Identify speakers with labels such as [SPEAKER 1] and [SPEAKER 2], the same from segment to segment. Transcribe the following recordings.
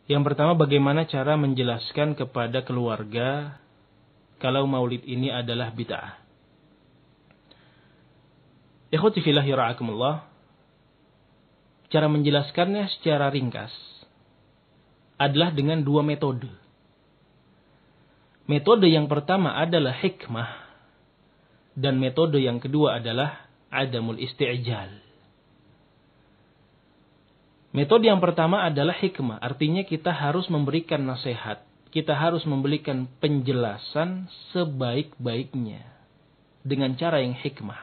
[SPEAKER 1] Yang pertama, bagaimana cara menjelaskan kepada keluarga kalau maulid ini adalah bid'ah. Ikhwati fillahi ra'akumullah, cara menjelaskannya secara ringkas adalah dengan dua metode. Metode yang pertama adalah hikmah, dan metode yang kedua adalah adamul isti'jal. Metode yang pertama adalah hikmah, artinya kita harus memberikan nasihat, kita harus memberikan penjelasan sebaik-baiknya dengan cara yang hikmah,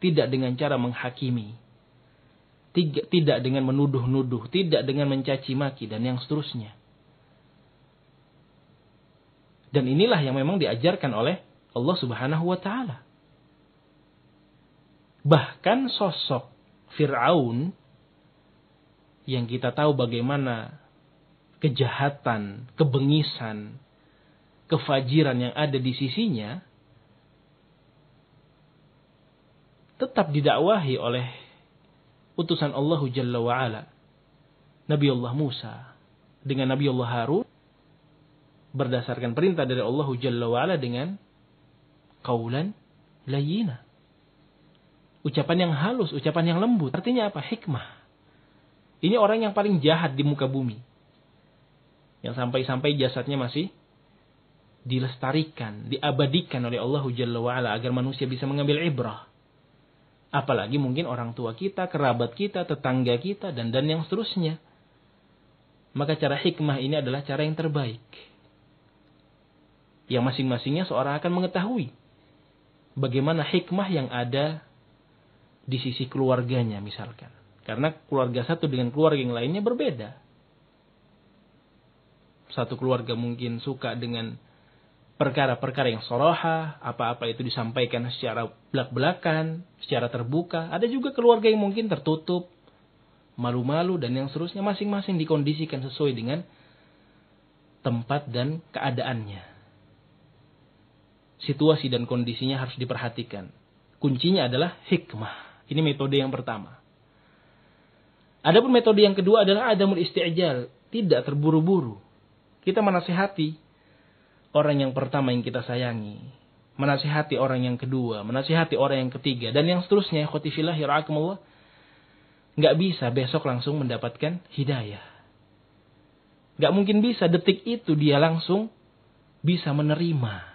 [SPEAKER 1] tidak dengan cara menghakimi, tidak dengan menuduh-nuduh, tidak dengan mencaci maki dan yang seterusnya. Dan inilah yang memang diajarkan oleh Allah Subhanahu wa taala. Bahkan sosok Fir'aun yang kita tahu bagaimana kejahatan, kebengisan, kefajiran yang ada di sisinya, tetap didakwahi oleh utusan Allah Jalla wa'ala, Nabi Allah Musa dengan Nabi Allah Harun, berdasarkan perintah dari Allah Jalla wa'ala dengan qaulan layyina, ucapan yang halus, ucapan yang lembut. Artinya apa? Hikmah. Ini orang yang paling jahat di muka bumi, yang sampai-sampai jasadnya masih dilestarikan, diabadikan oleh Allah Jalla wa'ala agar manusia bisa mengambil ibrah. Apalagi mungkin orang tua kita, kerabat kita, tetangga kita, dan yang seterusnya. Maka cara hikmah ini adalah cara yang terbaik, yang masing-masingnya seorang akan mengetahui bagaimana hikmah yang ada di sisi keluarganya misalkan. Karena keluarga satu dengan keluarga yang lainnya berbeda. Satu keluarga mungkin suka dengan perkara-perkara yang soroha, apa-apa itu disampaikan secara belak-belakan, secara terbuka. Ada juga keluarga yang mungkin tertutup, malu-malu, dan yang seterusnya. Masing-masing dikondisikan sesuai dengan tempat dan keadaannya. Situasi dan kondisinya harus diperhatikan. Kuncinya adalah hikmah. Ini metode yang pertama. Adapun metode yang kedua adalah adamul isti'jal, tidak terburu-buru. Kita menasihati orang yang pertama yang kita sayangi, menasihati orang yang kedua, menasihati orang yang ketiga, dan yang seterusnya. Ikhwati fillahi ra'akumullah, nggak bisa besok langsung mendapatkan hidayah. Nggak mungkin bisa detik itu dia langsung bisa menerima.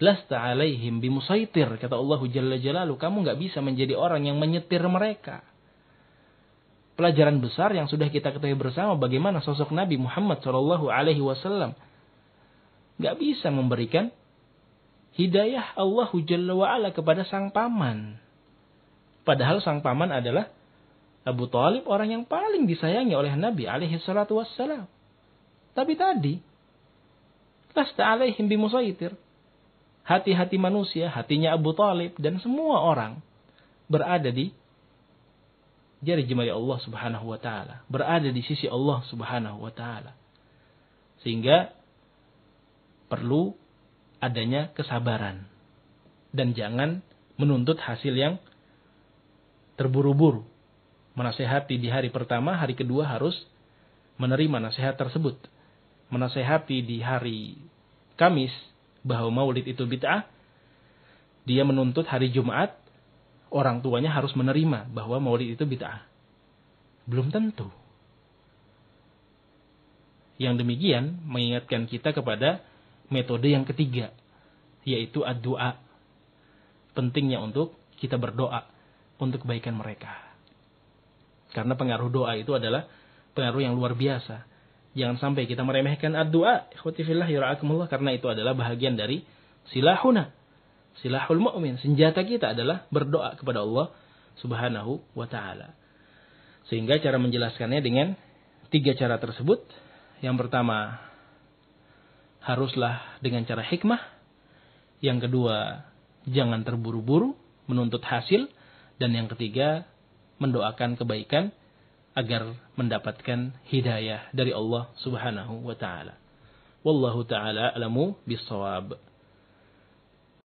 [SPEAKER 1] Lasta alaihim bimusaitir, kata Allah Jalla Jalaluhu, kamu nggak bisa menjadi orang yang menyetir mereka. Pelajaran besar yang sudah kita ketahui bersama bagaimana sosok Nabi Muhammad SAW nggak bisa memberikan hidayah Allah Jalla wa'ala kepada sang paman. Padahal sang paman adalah Abu Thalib, orang yang paling disayangi oleh Nabi SAW. Tapi tadi, lasta alaihim bimusaitir. Hati-hati manusia, hatinya Abu Thalib dan semua orang berada di jari jemari Allah Subhanahu wa taala, berada di sisi Allah Subhanahu wa taala. Sehingga perlu adanya kesabaran dan jangan menuntut hasil yang terburu-buru. Menasehati di hari pertama, hari kedua harus menerima nasihat tersebut. Menasehati di hari Kamis bahwa maulid itu bid'ah, dia menuntut hari Jumat orang tuanya harus menerima bahwa maulid itu bid'ah. Belum tentu. Yang demikian mengingatkan kita kepada metode yang ketiga, yaitu ad-du'a. Pentingnya untuk kita berdoa untuk kebaikan mereka. Karena pengaruh doa itu adalah pengaruh yang luar biasa. Jangan sampai kita meremehkan ad-du'a, ikhwati fillah yara'akumullah, karena itu adalah bahagian dari silahuna. Silahul mu'min, senjata kita adalah berdoa kepada Allah Subhanahu wa taala. Sehingga cara menjelaskannya dengan 3 cara tersebut. Yang pertama, haruslah dengan cara hikmah. Yang kedua, jangan terburu-buru menuntut hasil. Dan yang ketiga, mendoakan kebaikan agar mendapatkan hidayah dari Allah Subhanahu wa taala. Wallahu taala a'lamu bis-shawab.